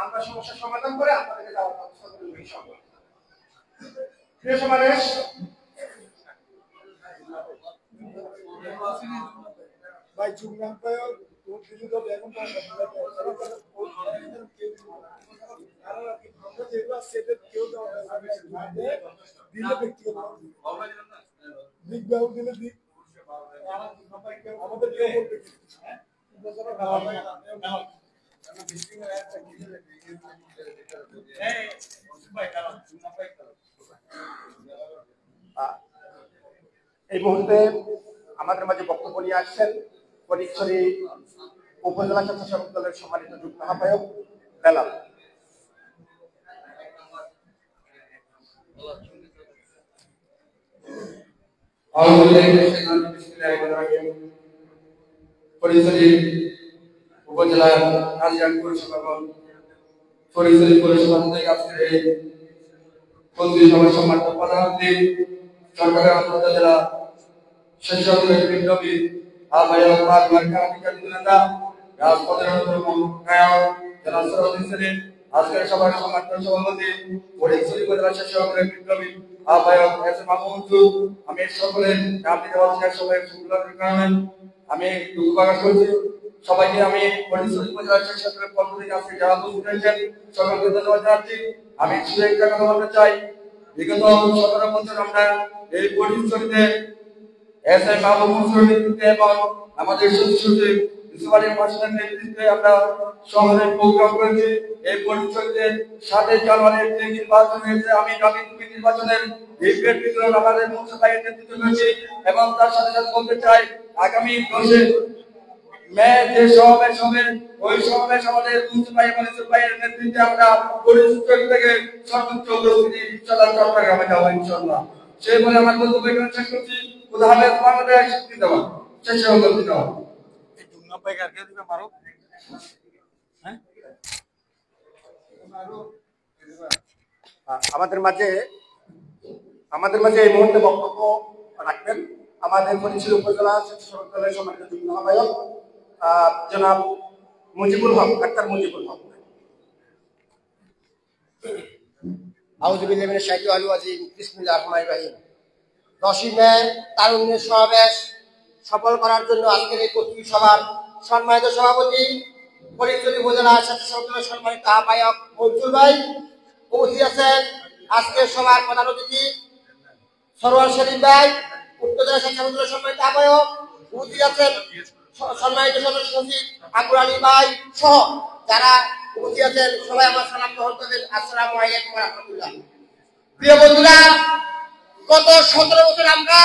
আমরা সমস্যার সমাধান করে আপনাদেরকে দেওয়ার ব্যবস্থা করব ইনশাআল্লাহ। প্রিয় সমাবেশ, ভাই চুমনাম পায় তো কিছু তো এখন তো আর কি আমরা যেগুলো সেটা কেউ দাও দিলে ব্যক্তিগত দিক দাও দিলে দিক আমাদের কেউ বলবে হ্যাঁ এই মুহূর্তে আমাদের মাঝে বক্তব্য নিয়ে আসছেন ফটিকছড়ি উপজেলা স্বেচ্ছাসেবক দলের সম্মানিত যুগ্ম আহ্বায়ক বেলাল। ফটিকছড়ি উপজেলার রাজধানী পৌরসভা এবং ফটিকছড়ি পৌরসভা থেকে আজকের এই মন্ত্রী সভার সম্মানিত প্রধানমন্ত্রী সরকারের আন্তর্জাতিক জেলা স্বেচ্ছাসেবক বিপ্লবী আহ্বায়ক নেতা রাজপথের অন্যতম নায়ক জনাব সরোয়ার্দী সেলিম, আজকের সভার সম্মানিত সভাপতি ফটিকছড়ি উপজেলা স্বেচ্ছাসেবক বিপ্লবী আহ্বায়ক এস এম মাহমুদ। আমি সকলের নাম দিতে পারছি না, সবাই সুবিধার কারণে আমি দুঃখ প্রকাশ করছি। সবাইকে আমি ফটিকছড়ি উপজেলা স্বেচ্ছাসেবক পক্ষ থেকে আজকে যারা উপস্থিত হয়েছেন সকলকে ধন্যবাদ জানাচ্ছি। আমি শুধু একটা কথা বলতে চাই, বিগত 17 বছর আমরা এই ফটিকছড়িতে এস এম মাহমুদের নেতৃত্বে এবং আমাদের সচিব ইসমাইল মাসুদের নেতৃত্বে আমরা শহরে প্রোগ্রাম করেছি। এই ফটিকছড়িতে 7 জানুয়ারির যে নির্বাচন হয়েছে, আমি নবীনপুর নির্বাচনের লিফলেট বিতরণ আমাদের মুন্সিপালের নেতৃত্বে করেছি এবং তার সাথে সাথে বলতে চাই আগামী 10 মে যে সমাবেশ হবে ওই সমাবেশ আমাদের মুন্সিপালের নেতৃত্বে আমরা ফটিকছড়ি থেকে সর্বোচ্চ উপস্থিতি চট্টগ্রামে যাবো ইনশাআল্লাহ। সেই বলে আমার বক্তব্য এখানে শেষ করছি। উদাহরণ বাংলাদেশ জিন্দাবাদ, স্বেচ্ছাসেবক জিন্দাবাদ। এই দুর্গা পাইকার কে দিবে মারো হ্যাঁ আমাদের মাঝে এই মুহূর্তে বক্তব্য রাখবেন আমাদের ফটিকছড়ি উপজেলা স্বেচ্ছাসেবক দলের সম্মানিত যুগ্ম আহ্বায়ক জনাব মুজিবুল হক, ডাক্তার মুজিবুল হক। আউযু বিল্লাহি মিনাশ শাইতানির রাজিম, বিসমিল্লাহির রহমানির রহিম। 10 মে তারুণ্যের সমাবেশ সফল করার জন্য আজকের এই কর্তৃক সভার সম্মানিত সভাপতি ফটিকছড়ি উপজেলা স্বেচ্ছাসেবক দলের সম্মানিত আহ্বায়ক মঞ্জুর ভাই উপস্থিত আছেন। আজকের সভার প্রধান অতিথি সরোয়ার সেলিম ভাই, উত্তর জেলা স্বেচ্ছাসেবক দলের সম্মানিত আহ্বায়ক উপস্থিত আছেন। সম্মানিত সদস্য সচিব আকুর আলী ভাই সহ যারা উপস্থিত আছেন সবাই আমার সালাম গ্রহণ করবেন। আসসালামু আলাইকুম ওয়া রাহমাতুল্লাহ। প্রিয় বন্ধুরা, গত 17 বছর আমরা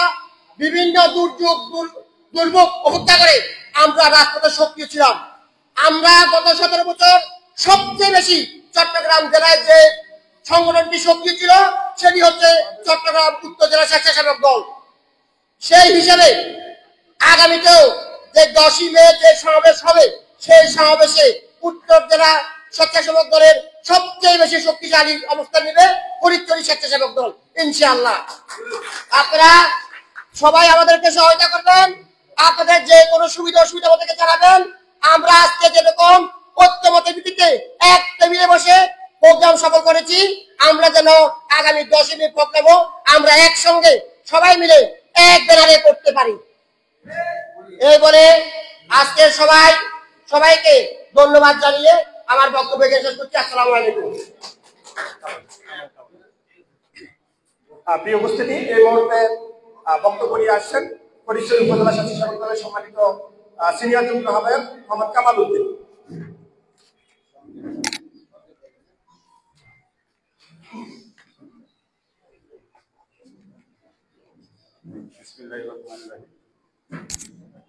বিভিন্ন দুর্ভোগ উপেক্ষা করে আমরা রাজপথে সক্রিয় ছিলাম। আমরা গত 17 বছর সবচেয়ে বেশি চট্টগ্রাম জেলায় যে সংগঠনটি সক্রিয় ছিল সেটি হচ্ছে চট্টগ্রাম উত্তর জেলা স্বেচ্ছাসেবক দল। সেই হিসাবে আগামীতেও যে 10 মে যে সমাবেশ হবে সেই সমাবেশে উত্তর জেলা স্বেচ্ছাসেবক দলের সবচেয়ে বেশি শক্তিশালী অবস্থান নেবে ফটিকছড়ি স্বেচ্ছাসেবক দল ইনশাআল্লাহ। আপনারা সবাই আমাদেরকে সহায়তা করবেন, আপনাদের যে কোনো সুবিধা অসুবিধা আমাদেরকে জানাবেন। আমরা আজকে যেরকম ঐক্যমতের ভিত্তিতে এক টেবিলে বসে প্রোগ্রাম সফল করেছি, আমরা যেন আগামী 10 মে প্রোগ্রামও আমরা একসঙ্গে সবাই মিলে এক ব্যানারে করতে পারি। এই বলে আজকের সবাইকে ধন্যবাদ জানিয়ে আমার বক্তব্য শেষ করছি। আসসালামু আলাইকুম। প্রিয় উপস্থিতি, এই মুহূর্তে বক্তব্য নিয়ে আসছেন ফটিকছড়ি উপজেলা স্বেচ্ছাসেবক দলের সম্মানিত সিনিয়র যুগ্ম আহ্বায়ক মোহাম্মদ কামাল উদ্দিন।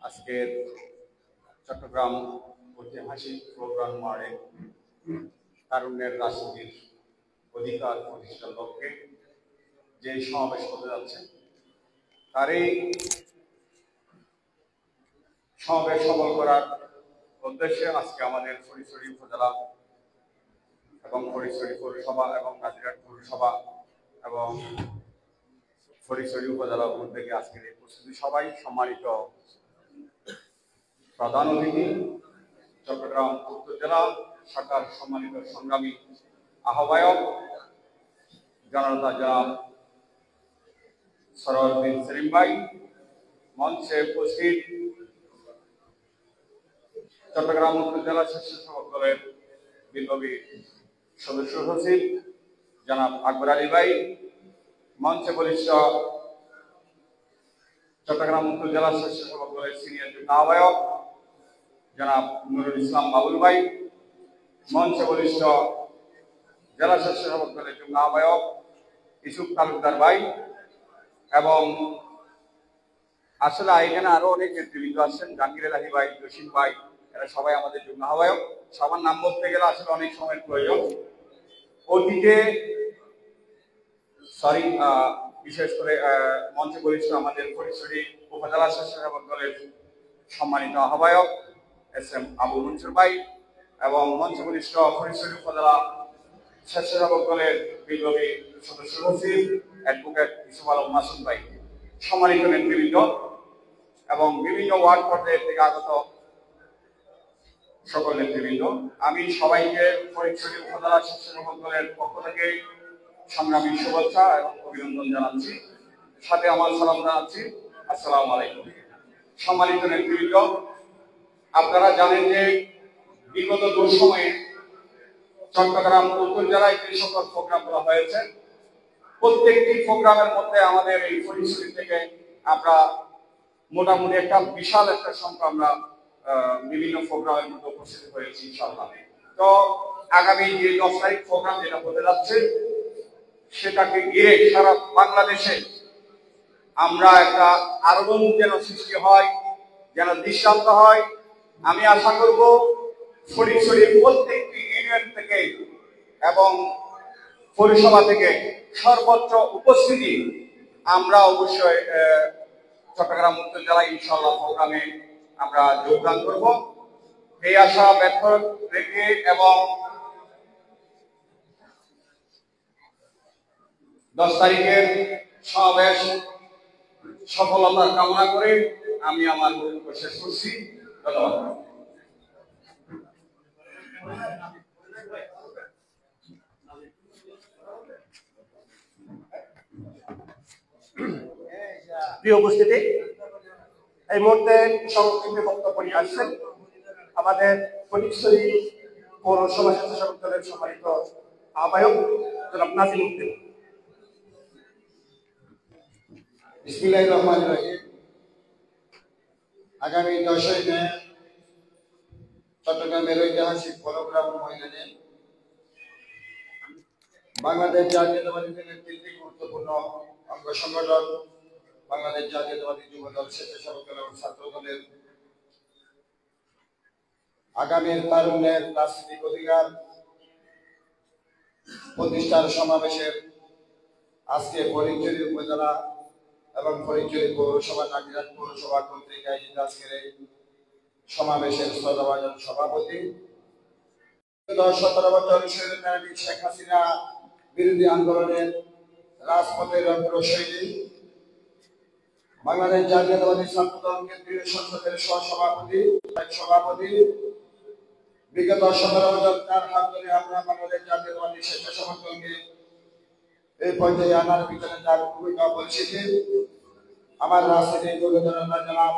আজকের চট্টগ্রাম ঐতিহাসিক প্রোগ্রাম মারে তারুণ্যের রাজনীতির অধিকার প্রতিষ্ঠার লক্ষ্যে যে সমাবেশ হতে যাচ্ছে তার এই সমাবেশ সফল করার উদ্দেশ্যে আজকে আমাদের ফটিকছড়ি উপজেলা এবং ফটিকছড়ি পৌরসভা এবং নাজিরহাট পৌরসভা এবং ফটিকছড়ি উপজেলা উদ্যোগে আজকের এই প্রস্তুতি সবাই সম্মানিত প্রধান অতিথি চট্টগ্রাম উত্তর জেলা শাখার সম্মানিত সংগ্রামী আহ্বায়ক জনতা জনাব সরওয়ারউদ্দিন সেলিম ভাই, মঞ্চে উপস্থিত চট্টগ্রাম উত্তর জেলা স্বেচ্ছাসেবক দলের বিপ্লবী সদস্য সচিব জনাব আকবর আলী ভাই, মঞ্চে বরিষ্ঠ চট্টগ্রাম উত্তর জেলা স্বেচ্ছাসেবক দলের সিনিয়র যুগ্ম আহ্বায়ক জনাব নুরুল ইসলাম বাবুল ভাই, মঞ্চে বরিষ্ঠ জেলা স্বেচ্ছাসেবক দলের যুগ্ম আহ্বায়ক ইসুফ তালুকদার ভাই, এবং আসলে এখানে আরো অনেক নেতৃবৃন্দ আসছেন, জাকির এলাহি ভাই, জসিম ভাই, এরা সবাই আমাদের যুগ্ম আহ্বায়ক। সবার নাম বলতে গেলে আসলে অনেক সময়ের প্রয়োজন। অতীতে বিশেষ করে মঞ্চে বরিষ্ঠ আমাদের ফটিকছড়ি উপজেলা স্বেচ্ছাসেবক দলের সম্মানিত আহ্বায়ক এস এম আবু মনসুর ভাই, এবং মঞ্চে বরিষ্ঠ ফটিকছড়ি উপজেলা স্বেচ্ছাসেবক দলের বিপ্লবী সদস্য সচিব অ্যাডভোকেট ইসুফ আলম মাসুদ ভাই, সম্মানিত নেতৃবৃন্দ এবং বিভিন্ন ওয়ার্ড পর্যায়ের থেকে আগত সকল নেতৃবৃন্দ, আমি সবাইকে ফটিকছড়ি উপজেলা স্বেচ্ছাসেবক দলের পক্ষ থেকে সংগ্রামী শুভেচ্ছা এবং অভিনন্দন জানাচ্ছি, সাথে আমার সালাম জানাচ্ছি, আসসালামু আলাইকুম। সম্মানিত নেতৃবৃন্দ, আপনারা জানেন যে বিগত দুঃসময়ে চট্টগ্রাম উত্তর জেলায় যে সকল প্রোগ্রাম করা হয়েছে, প্রত্যেকটি প্রোগ্রামের মধ্যে আমাদের এই ফটিকছড়ি থেকে আমরা মোটামুটি একটা বিশাল একটা সংখ্যা আমরা বিভিন্ন প্রোগ্রামের মধ্যে উপস্থিত হয়েছি ইনশাআল্লাহ। তো আগামী যে 10 তারিখ প্রোগ্রাম যেটা হতে যাচ্ছে, সেটাকে ঘিরে সারা বাংলাদেশে আমরা একটা আলোড়ন যেন সৃষ্টি হয়, যেন দৃষ্টান্ত হয়। আমি আশা করব ফটিকছড়ির প্রত্যেকটি ইউনিয়ন থেকে এবং পৌরসভা থেকে সর্বোচ্চ উপস্থিতি আমরা অবশ্যই চট্টগ্রাম উত্তর জেলায় ইনশাআল্লাহ প্রোগ্রামে আমরা যোগদান করব, এই আশা ব্যক্ত রেখে এবং 10 তারিখের সমাবেশ সফলতা কামনা করে আমি আমার বক্তব্য শেষ করছি। ধন্যবাদ। প্রিয় উপস্থিতি, এই মুহূর্তে সংক্ষিপ্ত বক্তব্য নিয়ে আসছেন আমাদের ফটিকছড়ি পৌরসভা স্বেচ্ছাসেবক দলের সম্মানিত আহ্বায়ক জনাব নাজিম উদ্দিন। বিসমিল্লাহির রহমানির রহিম। আগামী 10 মে চট্টগ্রামের ঐতিহাসিক পরগ্রাম ময়দানে বাংলাদেশ জাতীয়তাবাদী দলের 3টি গুরুত্বপূর্ণ অঙ্গ সংগঠন বাংলাদেশ জাতীয়তাবাদী যুব দল, স্বেচ্ছাসেবক দল এবং ছাত্র দলের আগামীর তারুণ্যের রাজনৈতিক অধিকার প্রতিষ্ঠার সমাবেশের আজকে ফটিকছড়ি উপজেলা এবং ফটিকছড়ি পৌরসভা, নাজিরহাট পৌরসভা কর্তৃক আয়োজিত আজকের এই সমাবেশের শ্রদ্ধাভাজন সভাপতি, 17 বছর শেখ হাসিনা বিরোধী আন্দোলনের রাজপথের অগ্রসরী বাংলাদেশ জাতীয়তাবাদী ছাত্র দল কেন্দ্রীয় সংসদের সভাপতি, বিগত 17 বছর তার হাত ধরে আমরা বাংলাদেশ জাতীয়তাবাদী স্বেচ্ছাসেবক দলকে এই পর্যায়ে আনার পিছনে তার ভূমিকা পরিচিত আমার রাজনীতির যোগ্যতা জনাব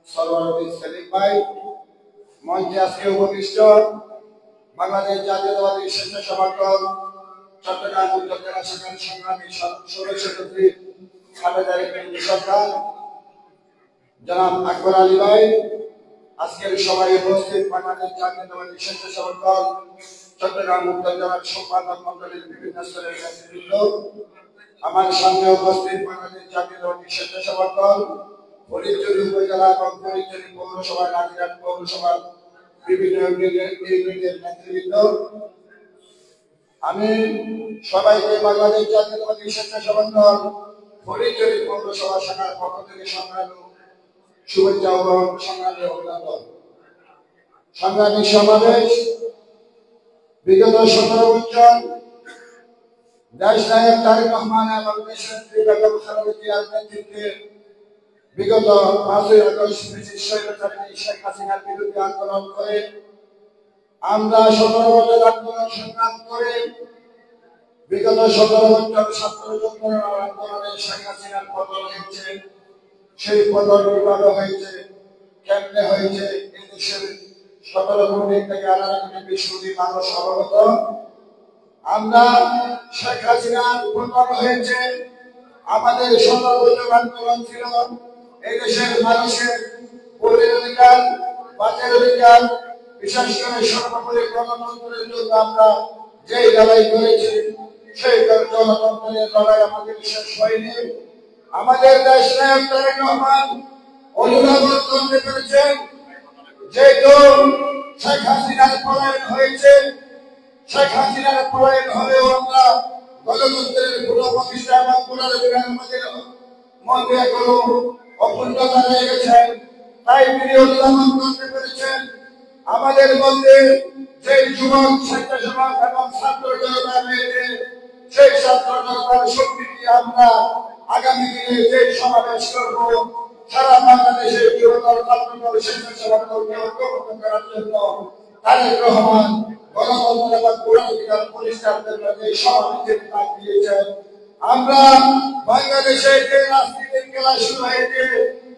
সরওয়ারউদ্দিন সেলিম ভাই, মঞ্চে আজকে উপবিষ্ট বাংলাদেশ জাতীয়তাবাদী স্বেচ্ছাসেবক দল চট্টগ্রাম উত্তর জেলা শাখার সংগ্রামী সদস্য সরকার জনাব আকবর আলী ভাই, আজকের সভায় উপস্থিত বাংলাদেশ জাতীয়তাবাদী স্বেচ্ছাসেবক দল চট্টগ্রাম উত্তর জেলার সম্পাদক মণ্ডলীর বিভিন্ন স্তরের নেতৃবৃন্দ, আমার সামনে উপস্থিত বাংলাদেশ জাতীয়তাবাদী স্বেচ্ছাসেবক দল ফটিকছড়ি উপজেলা এবং ফটিকছড়ি পৌরসভা, নাজিরহাট পৌরসভার বিভিন্ন ইউনিয়নের নেতৃবৃন্দ, আমি সবাইকে বাংলাদেশ জাতীয়তাবাদী স্বেচ্ছাসেবক দল ফটিকছড়ি পৌরসভা শাখার পক্ষ থেকে সংগ্রামী শুভেচ্ছা এবং সংগ্রামী অভিনন্দন। সংগ্রামী সমাবেশ বিগত 17 বছর দেশ নায়ক তারেক রহমান এবং দেশনেত্রী বেগম খালেদা জিয়ার নেতৃত্বে বিগত 5ই আগস্ট ব্রিটিশ স্বৈরাচারী শেখ হাসিনার বিরুদ্ধে আন্দোলন করে আমরা 17 বছর আন্দোলন সংগ্রাম করে বিগত 17 বছর ছাত্র আন্দোলনের শেখ হাসিনার পতন হয়েছে। সেই পতন কিভাবে হয়েছে, কেমনে হয়েছে, এই দেশের 17 কোটি থেকে 18 কোটি 20 কোটি মানুষ অবগত। আমরা শেখ হাসিনার পতন হয়েছে, আমাদের 17 বছর আন্দোলন ছিল এই দেশের মানুষের ভোটের অধিকার, বাঁচার অধিকার, বিশেষ করে সর্বোপরি গণতন্ত্রের জন্য আমরা যেই লড়াই করেছি সেই গণতন্ত্রের লড়াই আমাদের শেষ হয়নি। আমাদের দেশ নায়ক তারেক রহমান অনুধাবন করতে পেরেছেন যেহেতু শেখ হাসিনার পলায়ন হয়েছে, শেখ হাসিনার পলায়ন হলেও আমরা গণতন্ত্রের পুনঃপ্রতিষ্ঠা এবং পুনরুদ্ধার মধ্যে এখনো অপূর্ণতা রয়ে গেছেন। তাই তিনি অনুধাবন করতে পেরেছেন আমাদের মধ্যে যে যুবক স্বেচ্ছাসেবক এবং ছাত্র জনতা রয়েছে সেই ছাত্র জনতার শক্তি দিয়ে আমরা আগামী দিনে যে সমাবেশ করব সারা বাংলাদেশে যুবদল ছাত্রদল স্বেচ্ছাসেবক দলকে ঐক্যবদ্ধ করার জন্য তারেক রহমান গণতন্ত্র এবং পুনরুদ্ধার প্রতিষ্ঠার জন্য যে সমাবেশের ডাক দিয়েছেন। আমরা বাংলাদেশে যে রাজনীতির খেলা শুরু হয়েছে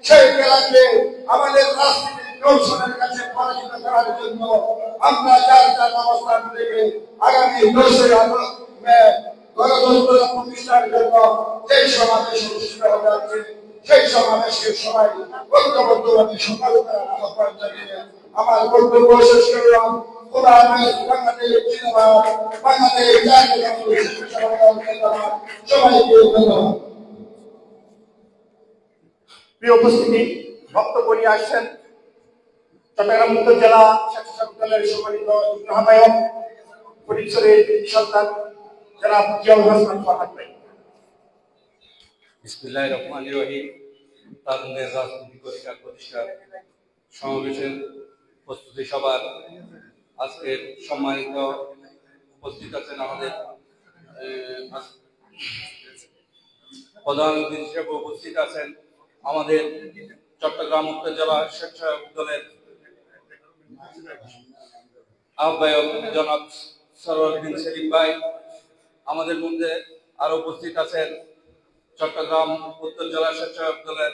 সেই খেলাকে আমাদের রাজনীতির কৌশলের কাছে পরাজিত করার জন্য আমরা যার যার অবস্থান থেকে আগামী 10 মে গণতন্ত্র প্রতিষ্ঠার জন্য যে সমাবেশ অনুষ্ঠিত হতে যাচ্ছে সেই সমাবেশকে সবাই ঐক্যবদ্ধভাবে সফল করার আহ্বান জানিয়ে আমার বক্তব্য শেষ করলাম। বাংলাদেশ জিন্দাবাদ, বাংলাদেশ সবাইকে ধন্যবাদ। প্রিয় উপস্থিতি, বক্তব্য নিয়ে আসছেন চট্টগ্রাম উত্তর জেলা স্বেচ্ছাসেবক দলের সম্মানিত যুগ্ম আহ্বায়ক ফটিকছড়ির সন্তান জনাব জিয়াউল হাসান ফারহাদ ভাই। বিসমিল্লাহির রহমানির রহিম। তারুণ্যের রাজনৈতিক অধিকার প্রতিষ্ঠার সমাবেশের প্রস্তুতি সভার আজকের সম্মানিত উপস্থিত আছেন আমাদের প্রধান অতিথি হিসেবে উপস্থিত আছেন আমাদের চট্টগ্রাম উত্তর জেলা স্বেচ্ছাসেবক দলের আহ্বায়ক জনাব সরওয়ারউদ্দিন সেলিম ভাই। আমাদের মধ্যে আরো উপস্থিত আছেন চট্টগ্রাম উত্তর জেলা স্বেচ্ছাসেবক দলের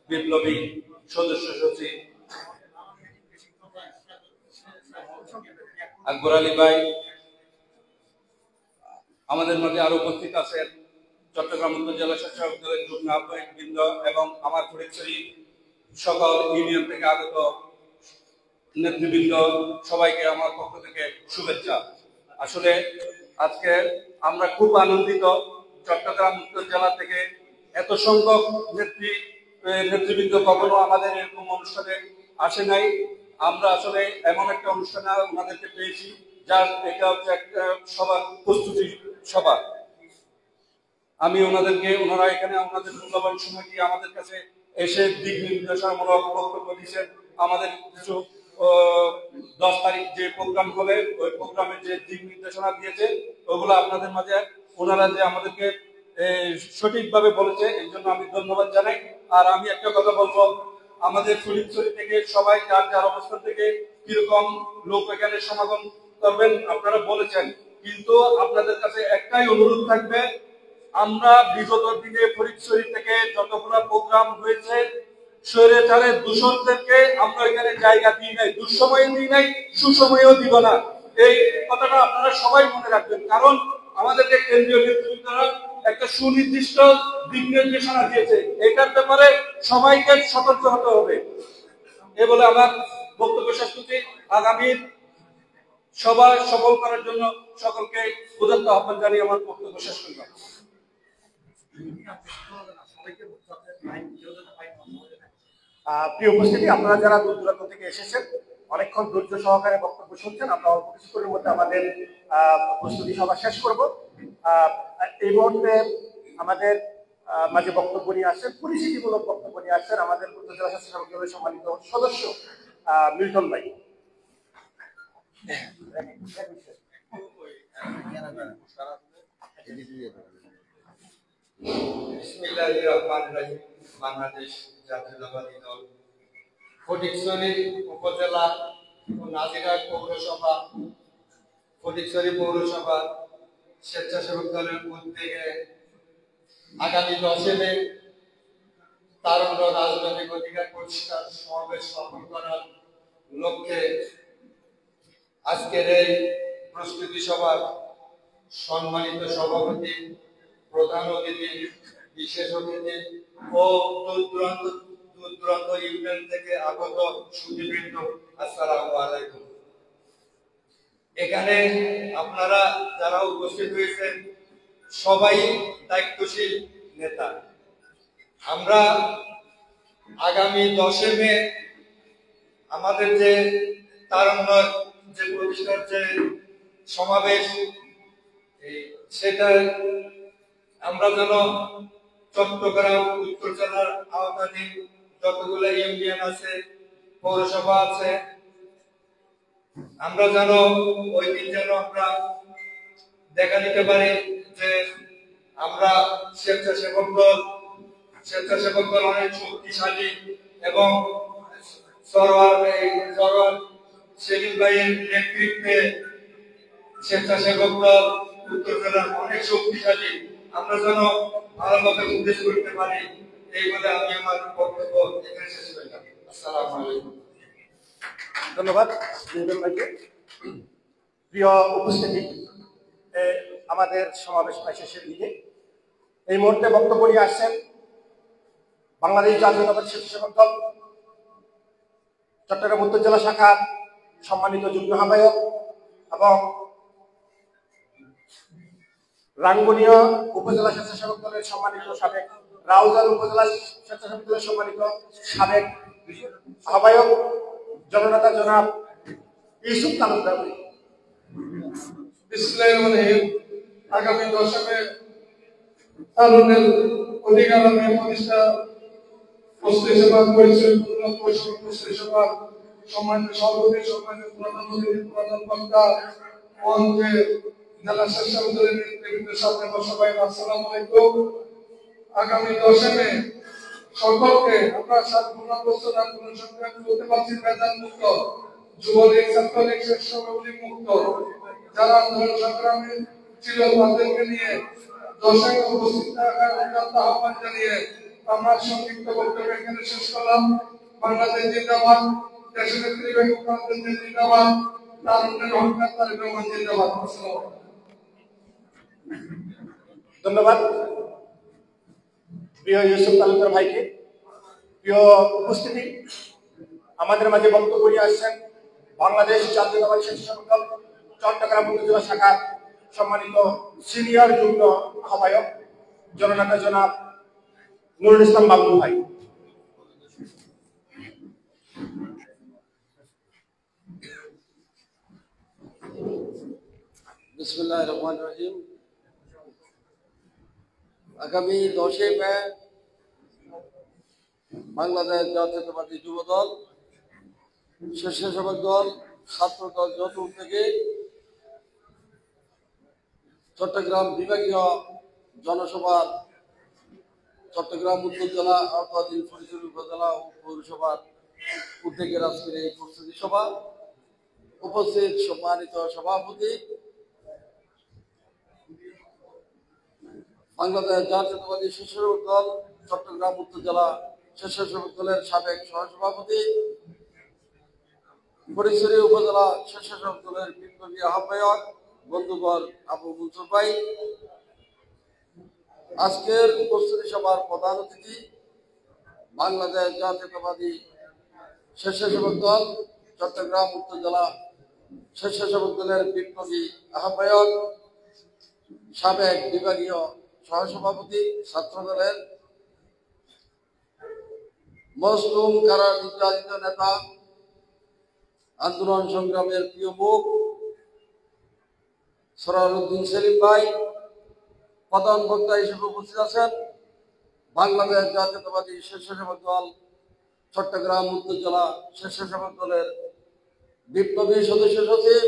বিপ্লবী সদস্য সচিব আকবর আলী ভাই। আমাদের মধ্যে আরো উপস্থিত আছেন চট্টগ্রাম উত্তর জেলা স্বেচ্ছাসেবক দলের যুগ্ম আহ্বায়ক বৃন্দ এবং আমার ফটিকছড়ি সকল ইউনিয়ন থেকে আগত নেতৃবৃন্দ, সবাইকে আমার পক্ষ থেকে শুভেচ্ছা। আসলে আজকে আমরা খুব আনন্দিত, চট্টগ্রাম উত্তর জেলা থেকে এত সংখ্যক নেতৃবৃন্দ কখনো আমাদের এরকম অনুষ্ঠানে আসে নাই। আমরা আসলে এমন একটা অনুষ্ঠানে ওনাদেরকে পেয়েছি যার এটা হচ্ছে একটা সবার প্রস্তুতি সভা। আমি ওনারা এখানে ওনাদের মূল্যবান সময় দিয়ে আমাদের কাছে এসে দিক নির্দেশনামূলক বক্তব্য দিচ্ছেন। আমাদের কিছু 10 তারিখ যে প্রোগ্রাম হবে ওই প্রোগ্রামের যে দিক নির্দেশনা দিয়েছে ওগুলো আপনাদের মাঝে ওনারা যে আমাদেরকে সঠিকভাবে বলেছে এর জন্য আমি ধন্যবাদ জানাই। আর আমি একটা কথা বলবো, আমাদের ফটিকছড়ি থেকে সবাই যার যার অবস্থান থেকে কিরকম লোক এখানে সমাগম করবেন আপনারা বলেছেন, কিন্তু আপনাদের কাছে একটাই অনুরোধ থাকবে, আমরা বিগত দিনে ফটিকছড়ি থেকে যতগুলো প্রোগ্রাম হয়েছে স্বৈরাচারের দূষণদেরকে আমরা এখানে জায়গা দিই নাই, দুঃসময়ে দিই নাই, সুসময়েও দিব না। এই কথাটা আপনারা সবাই মনে রাখবেন, কারণ আমাদেরকে কেন্দ্রীয় নেতৃত্বরা একটা সুনির্দিষ্ট দিক নির্দেশনা দিয়েছে, এটার ব্যাপারে সবাইকে সতর্ক হতে হবে। এ বলে আমার বক্তব্য শেষ করছি। আগামীর সভা সফল করার জন্য সকলকে উদাত্ত আহ্বান জানিয়ে আমার বক্তব্য শেষ করলাম। প্রিয় উপস্থিতি, আপনারা যারা দূর দূরান্ত থেকে এসেছেন অনেকক্ষণ ধৈর্য সহকারে বক্তব্য শুনছেন। আমরা অল্প কিছুক্ষণের মধ্যে আমাদের প্রস্তুতি সভা শেষ করব। এই মুহূর্তে আমাদের মাঝে বক্তব্য নিয়ে আসছেন, পরিচিতিমূলক বক্তব্য নিয়ে আসছেন আমাদের উত্তর জেলা স্বেচ্ছাসেবক দলের সম্মানিত সদস্য মিল্টন ভাই। বাংলাদেশ জাতীয়তাবাদী দল ফটিকছড়ি উপজেলা নাজিরহাট পৌরসভা, ফটিকছড়ি পৌরসভা স্বেচ্ছাসেবক দলের উদ্যোগে আগামী 10 মে তারুণ্য রাজনৈতিক অধিকার পরিষ্কার সমাবেশ সফল করার লক্ষ্যে আজকের এই প্রস্তুতি সভার সম্মানিত সভাপতি, প্রধান অতিথি, বিশেষ অতিথি ও দূর দূরান্ত ইউনিয়ন থেকে আগত সুধীবৃন্দ, আসসালামু আলাইকুম। এখানে আপনারা যারা উপস্থিত হয়েছেন সবাই দায়িত্বশীল নেতা। আমরা আগামী 10 মে আমাদের যে তারুণ্যর যে প্রতিষ্ঠার যে সমাবেশ, সেটা আমরা যেন চট্টগ্রাম উত্তর জেলার আওতাধীন যতগুলো ইউনিয়ন আছে, পৌরসভা আছে, আমরা যেন ওই দিন যেন আমরা দেখা দিতে পারি যে আমরা স্বেচ্ছাসেবক দল অনেক শক্তিশালী এবং সরোয়ার সেলিম ভাইয়ের নেতৃত্বে স্বেচ্ছাসেবক দল উত্তর জেলার অনেক শক্তিশালী, আমরা যেন ভালোভাবে উদ্দেশ্য করতে পারি। এই বলে আমি আমার বক্তব্য এখানে শেষ করলাম। আসসালামু আলাইকুম। ধন্যবাদ নিবেন ভাইকে। প্রিয় উপস্থিতি, আমাদের সমাবেশ প্রায় শেষের দিকে। এই মুহূর্তে বক্তব্য নিয়ে আসছেন বাংলাদেশ জাতীয়তাবাদী স্বেচ্ছাসেবক দল চট্টগ্রাম উত্তর জেলা শাখার সম্মানিত যুগ্ম আহ্বায়ক এবং রাঙ্গুনিয়া উপজেলা স্বেচ্ছাসেবক দলের সম্মানিত সাবেক, রাউজান উপজেলা স্বেচ্ছাসেবক দলের সম্মানিত সাবেক আহ্বায়ক জননেতা জনাব ইউসুফ তালুকদার। আগামী 10 মে তারুণ্যের অধিকার প্রতিষ্ঠা প্রস্তুতি সভা প্রস্তুতি সভা সম্মানিত সভাপতি, সম্মানিত প্রধান অতিথি, প্রধান বক্তা, মঞ্চে জেলা স্বেচ্ছাসেবক দলের নেতৃবৃন্দের সামনে সবাই আসসালামু আলাইকুম। আগামী 10 মে সকলকে আমরা সার্বভৌমত্ব আন্দোলন সংগ্রাম করতে পারছি বেতন মুক্ত, যুবলীগ, ছাত্রলীগ, স্বেচ্ছাসেবক মুক্ত, যারা আন্দোলন সংগ্রামে ছিল তাদেরকে নিয়ে 10 মে উপস্থিত থাকার আহ্বান জানিয়ে আমার সংক্ষিপ্ত বক্তব্য এখানে শেষ করলাম। বাংলাদেশ জিন্দাবাদ, দেশনেত্রী বেগম খালেদা জিয়া জিন্দাবাদ, তারুণ্যের অহংকার তারেক রহমান জিন্দাবাদ। ধন্যবাদ প্রিয় ইউসুফ তালুকদার ভাইকে। প্রিয় উপস্থিতি, আমাদের মাঝে বক্তব্য নিয়ে আসছেন বাংলাদেশ জাতীয়তাবাদী স্বেচ্ছাসেবক দল চট্টগ্রাম উত্তর জেলা শাখার সম্মানিত সিনিয়র যুগ্ম আহ্বায়ক জননেতা জনাব নুরুল ইসলাম বাবলু ভাই। বিসমিল্লাহির রহমানির রহিম। আগামী 10 মে বাংলাদেশ জাতীয়তাবাদী যুব দল, স্বেচ্ছাসেবক দল, ছাত্র দল যৌথ উদ্যোগে চট্টগ্রাম বিভাগীয় জনসভার চট্টগ্রাম উত্তর জেলা আওতাধীন ফটিকছড়ি উপজেলা ও পৌরসভার উদ্যোগের আজকের এই প্রস্তুতি সভা। উপস্থিত সম্মানিত সভাপতি, বাংলাদেশ জাতীয়তাবাদী স্বেচ্ছাসেবক দল চট্টগ্রাম উত্তর জেলা স্বেচ্ছাসেবক দলের সাবেক সহসভাপতি, ফটিকছড়ি উপজেলা স্বেচ্ছাসেবক দলের বিপ্লবী আহ্বায়ক বন্ধুবর আবু মনসুর ভাই, আজকের প্রস্তুতি সভার প্রধান অতিথি বাংলাদেশ জাতীয়তাবাদী স্বেচ্ছাসেবক দল চট্টগ্রাম উত্তর জেলা স্বেচ্ছাসেবক দলের বিপ্লবী আহ্বায়ক, সাবেক বিভাগীয় সহসভাপতি, ছাত্র দলের মজলুম কারা নির্যাতিত নেতা, আন্দোলন সংগ্রামের প্রিয় মুখ সরওয়ারউদ্দিন সেলিম ভাই। প্রধান বক্তা হিসেবে উপস্থিত আছেন বাংলাদেশ জাতীয়তাবাদী স্বেচ্ছাসেবক দল চট্টগ্রাম উত্তর জেলা স্বেচ্ছাসেবক দলের বিপ্লবী সদস্য সচিব,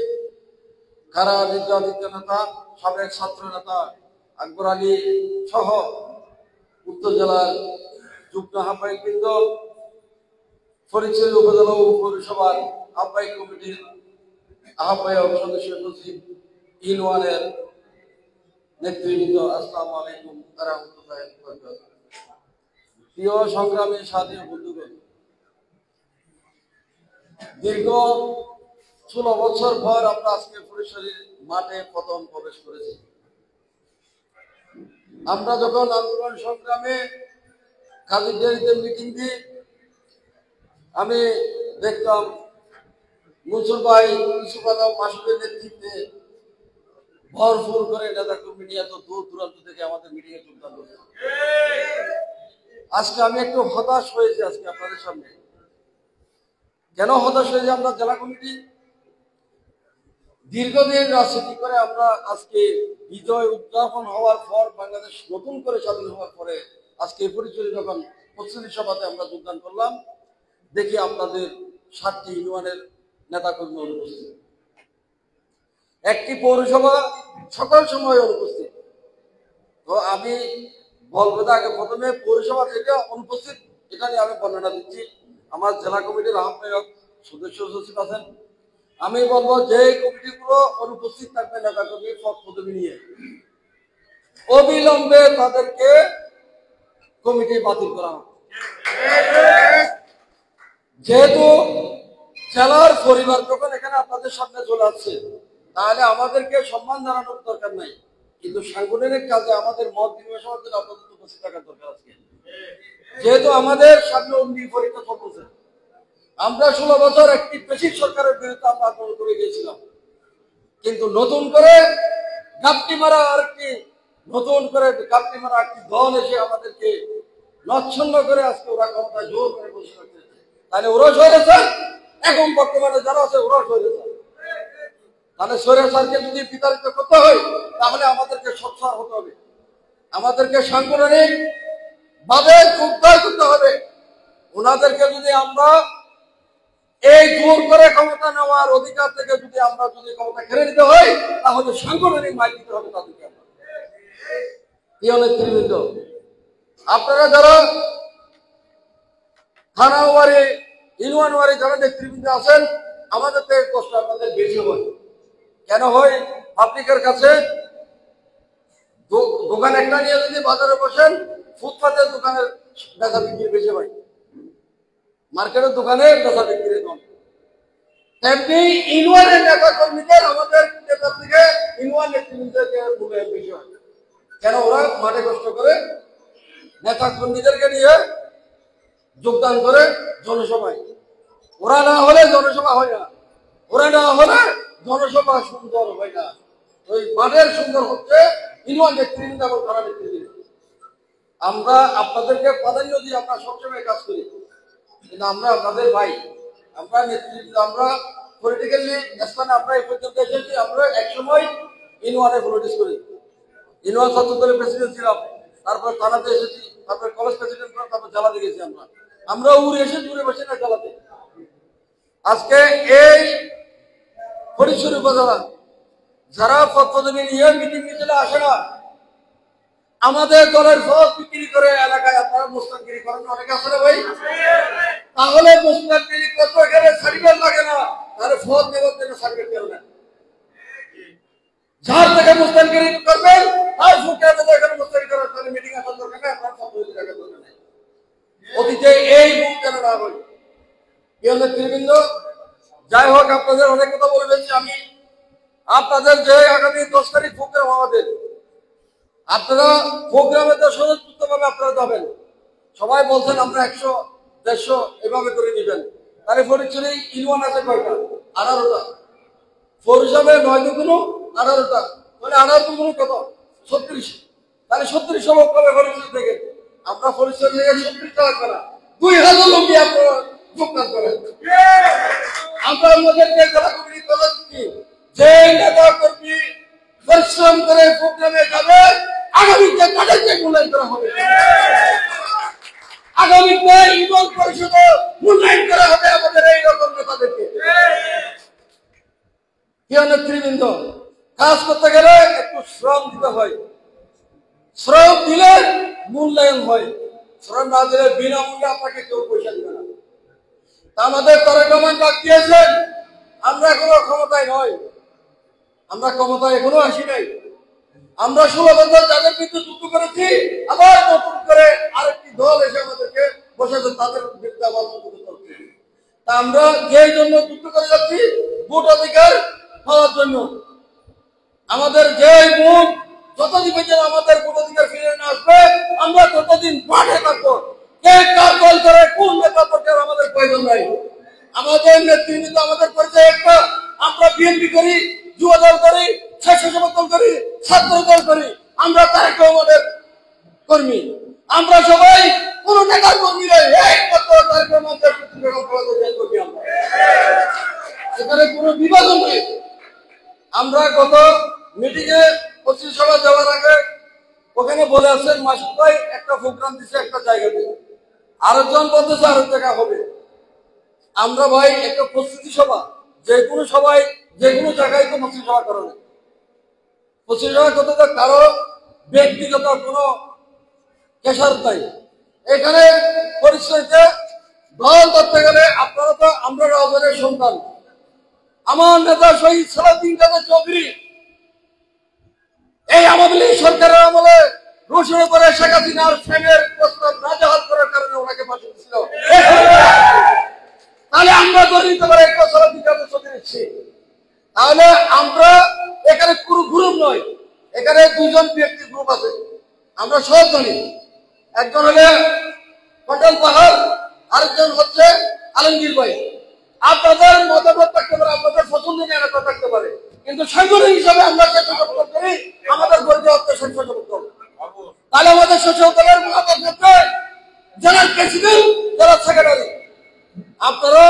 কারা নির্যাতিত নেতা, সাবেক ছাত্র নেতা আকবর আলী সহ উত্তর জেলার যুগ্ম আহ্বায়কবৃন্দ, ফরিদপুর উপজেলা ও পৌরসভার আহ্বায়ক কমিটির আহ্বায়ক সদস্য সচিব ইউনিয়নের নেতৃবৃন্দ, আসসালামু আলাইকুম ওয়া রাহমাতুল্লাহি ওয়া বারাকাতুহু। প্রিয় সংগ্রামী সাথী বন্ধুগণ, দীর্ঘ 16 বছর পর আমরা আজকে ফরিদপুরের মাঠে প্রথম প্রবেশ করেছি। আমরা যখন আন্দোলন সংগ্রামে কাজীদেরতে মিটিং দিই, আমি দেখতাম মনসুর ভাই ইউসুফ আলম মাসুদের নেতৃত্বে ভরপুর করে নেতা কর্মী এত দূর দূরান্ত থেকে আমাদের মিটিং এ যোগদান করছে। আজকে আমি একটু হতাশ হয়েছি আজকে আপনাদের সামনে। কেন হতাশ হয়েছি? আমরা জেলা কমিটি দীর্ঘদিন রাজনীতি করে আমরা আজকে বিজয় উদযাপন হওয়ার পর, বাংলাদেশ নতুন করে স্বাধীন হওয়ার পরে আজকে পরিচয় যখন 25 সভাতে আমরা যোগদান করলাম, দেখি আপনাদের 7টি ইউনিয়নের নেতাকর্মী অনুপস্থিত, একটি পৌরসভা সকল সময় অনুপস্থিত। তো আমি বলবো আগে প্রথমে পৌরসভা থেকে অনুপস্থিত এটা নিয়ে আমি বর্ণনা দিচ্ছি। আমার জেলা কমিটির আহ্বায়ক সদস্য সচিব আছেন, আমি বলবো যে কমিটিগুলো অনুপস্থিত থাকবে নেতাকর্মী পদ পদবি নিয়ে, অবিলম্বে তাদেরকে কমিটি বাতিল করা হবে। যেহেতু জেলার পরিবার যখন এখানে আপনাদের সামনে চলে আসছে, তাহলে আমাদেরকে সম্মান জানানোর দরকার নাই, কিন্তু সাংগঠনিক কাজে আমাদের মত বিনিময় সভার জন্য আপনাদের উপস্থিত থাকার দরকার আছে। যেহেতু আমাদের সামনে অগ্নি পরীক্ষা চলতেছে, আমরা 16 বছর একটি পেশির সরকারের বিরুদ্ধে আমরা আন্দোলন করে গিয়েছিলাম, কিন্তু নতুন করে গাপটি মারা আরেকটি দল এসে আমাদেরকে নচ্ছন্ন করে আজকে ওরা ক্ষমতায় জোর করে বসে রাখছে। তাহলে ওরা স্বৈরাচার, এখন বর্তমানে যারা আছে ওরা স্বৈরাচার। তাহলে স্বৈরাচারকে যদি বিতাড়িত করতে হয়, তাহলে আমাদেরকে সোচ্চার হতে হবে, আমাদেরকে সাংগঠনিক ভাবে যোগদান করতে হবে। ওনাদেরকে যদি আমরা এই জোর করে ক্ষমতা নেওয়ার অধিকার থেকে যদি ক্ষমতা কেড়ে নিতে হয়, তাহলে সাংগঠনিক মাইক দিতে হবে তাদেরকে। প্রিয় নেতৃবৃন্দ, আপনারা যারা থানা ওয়ারি, ইউনিয়ন ওয়ারি যারা নেতৃবৃন্দ আছেন, আমাদের থেকে কষ্ট আপনাদের বেশি হয়। কেন হয়? পাবলিকের কাছে দোকান একটা নিয়ে যদি বাজারে বসেন, ফুটপাতের দোকানের বেচা বিক্রি বেশি হয়, মার্কেটের দোকানে বেচা বিক্রি কম। তেমনি ইউনিয়নের নেতা কর্মীদের আমাদের নেতার থেকে ইউনিয়ন নেতৃবৃন্দের মূল্যায়ন বেশি হয়। কেন? ওরা মাঠে কষ্ট করে নেতা কর্মীদেরকে নিয়ে যোগদান করে জনসভায়। ওরা না হলে জনসভা হয় না, ওরা না হলে জনসভা সুন্দর হয় না। ওই মাঠের সুন্দর হচ্ছে ইউনিয়ন নেতৃবৃন্দ এবং থানা নেতৃবৃন্দ। আমরা আপনাদেরকে প্রাধান্য দিয়ে আমরা সবসময় কাজ করি, কিন্তু আমরা আপনাদের ভাই, আমরা নেতৃবৃন্দ, আমরা পলিটিক্যালি স্থানে আমরা এই পর্যন্ত এসেছি। আমরা একসময় ইউনিয়নে পলিটিক্স করি, ইউনিয়ন ছাত্র দলের প্রেসিডেন্ট ছিলাম, তারপর থানাতে এসেছি, তারপর কলেজ প্রেসিডেন্ট ছিলাম, তারপর জেলাতে গেছি। আমরা উড়ে এসেছি, উড়ে বসে না জেলাতে। আজকে এই ফরিদপুর উপজেলা যারা পদ পদবি নিয়ে মিটিং মিছিলে আসে না, আমাদের দলের পদ বিক্রি করে এলাকায় আপনারা মুস্তানগিরি করেন, অনেকে আছে না ভাই? তাহলে মুস্তানগিরি করতে গেলে সার্টিফিকেট লাগে না, তাহলে পদ নেওয়ার জন্য সার্টিফিকেট দেবেন না। যার থেকে মুস্তানগিরি করবেন তার সুখে আমাদের এখানে মুস্তানগিরি করার জন্য মিটিং আসার দরকার নেই, আপনার পদ পদবি রাখার দরকার নেই। অতীতে এই ভুল যেন না হয়। প্রিয় নেতৃবৃন্দ, যাই হোক, আপনাদের অনেক কথা বলে ফেলছি আমি। আপনাদের যে আগামী 10 তারিখ প্রোগ্রাম, আমাদের আপনারা প্রোগ্রামে তো স্বতঃস্ফূর্ত ভাবে আপনারা যাবেন। সবাই বলছেন আমরা 100, 150 এভাবে করে নিবেন। তাহলে ফরিদপুরে ইউনিয়ন আছে কয়টা? 18টা। পৌরসভায় 9 গুণ 18টা, তাহলে 18 গুণ কত? 36। তাহলে 36 লোক পাবে ফরিদপুর থেকে। আমরা ফরিদপুর থেকে 36টা লাগবে না, 2000 লোকই আপনারা যোগদান করেন। আমরা আমাদেরকে জেলা কমিটি কথা দিচ্ছি, যে নেতা কর্মী পরিশ্রম করে প্রোগ্রামে যাবে, আগামীতে তাদেরকে মূল্যায়ন করা হবে। আগামীতে ইউনিয়ন পরিষদে মূল্যায়ন করা হবে আমাদের এই রকম নেতাদেরকে। প্রিয় নেতৃবৃন্দ, কাজ করতে গেলে একটু শ্রম দিতে হয়, শ্রম দিলে মূল্যায়ন হয়। শ্রম না দিলে বিনামূল্যে আপনাকে কেউ পয়সা দিবে না। আমাদের তারেক রহমান ডাক দিয়েছেন, আমরা এখনো ক্ষমতায় নয়, আমরা ক্ষমতায় এখনো আসি নাই। আমরা 16 বছর যাদের বিরুদ্ধে যুদ্ধ করেছি, আবার নতুন করে আরেকটি দল এসে আমাদেরকে বসেছে, তাদের বিরুদ্ধে আবার যুদ্ধ করতে। তা আমরা যেই জন্য যুদ্ধ করে যাচ্ছি, ভোট অধিকার পাওয়ার জন্য। আমাদের যে ভোট যতদিন পর্যন্ত আমাদের ভোট অধিকার ফিরে না আসবে, আমরা ততদিন মাঠে থাকবো। কে কার দল করে, কোন নেতা পর্যায়ে আমাদের প্রয়োজন নাই। আমাদের নেতৃত্ব, আমাদের পরিচয় একটা, আমরা বিএনপি করি, যুব দল করি, স্বেচ্ছাসেবক দল করি, ছাত্র দল করি, আমরা তারেক রহমানের কর্মী। আমরা সবাই কোন নেতার কর্মী নই, একমাত্র তারেক রহমানের কর্মী আমরা। এখানে কোনো বিভাজন নেই। আমরা গত মিটিংয়ে 25 সভা যাওয়ার আগে ওখানে বলে আসছেন, মাসুদ ভাই একটা প্রোগ্রাম দিচ্ছে একটা জায়গাতে, আরেকজন বলতেছে আরেক জায়গা হবে। আমরা ভাই একটা প্রস্তুতি সভা, যে কোনো সবাই যে কোনো জায়গায় তো প্রস্তুতি সভা করে না। প্রস্তুতি সভা করতে তো কারো ব্যক্তিগত কোনো কেশার নাই। এখানে পরিচয়তে দল করতে গেলে আপনারা তো, আমরা রাজনের সন্তান। আমার নেতা শহীদ সালাউদ্দিন চৌধুরী এই আওয়ামী লীগ সরকারের আমলে ঘোষণা করে শেখ হাসিনার ফ্যানের প্রস্তাব নাজেহাল করার কারণে ওনাকে ফাঁসি দিয়েছিল। তাহলে আমরা ধরে নিতে পারি একটা সালাউদ্দিন চৌধুরী। তাহলে আমরা এখানে কোনো গ্রুপ নয়, এখানে দুজন ব্যক্তির গ্রুপ আছে, আমরা সব জানি। একজন হলে পটল পাহাড়, আরেকজন হচ্ছে আলমগীর ভাই। আপনাদের মতামত থাকতে পারে, আপনাদের পছন্দ নিয়ে থাকতে পারে, কিন্তু সাংগঠনিক হিসাবে আমরা স্বেচ্ছাসেবক করি, আমাদের পরিচয় হচ্ছে স্বেচ্ছাসেবক দল। তাহলে আমাদের স্বেচ্ছাসেবক দলের মতামত হচ্ছে জেনারেল প্রেসিডেন্ট, জেনারেল সেক্রেটারি। আপনারা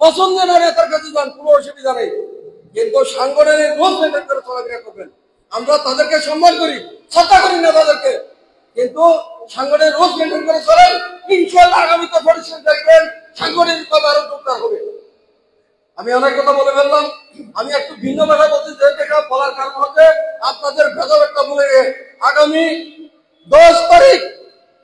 পছন্দের নেতার কাছে যান, কোনো অসুবিধা নেই, কিন্তু সাংগঠনিক রোল মেনটেন করে চলাফেরা করবেন। আমরা তাদেরকে সম্মান করি, শ্রদ্ধা করি নেতাদেরকে, কিন্তু সাংগঠনিক রোল মেনটেন করে চলেন। ইনশাআল্লাহ আগামীতে পরিশ্রম দেখবেন, সাংগঠনিকভাবে আরো জোরদার হবে। আমি অনেক কথা বলে ফেললাম, আমি একটু ভিন্ন ভাষা বলছি, যেটা বলার কারণ হচ্ছে আপনাদের ভেদাভেদটা বলে আগামী 10 তারিখ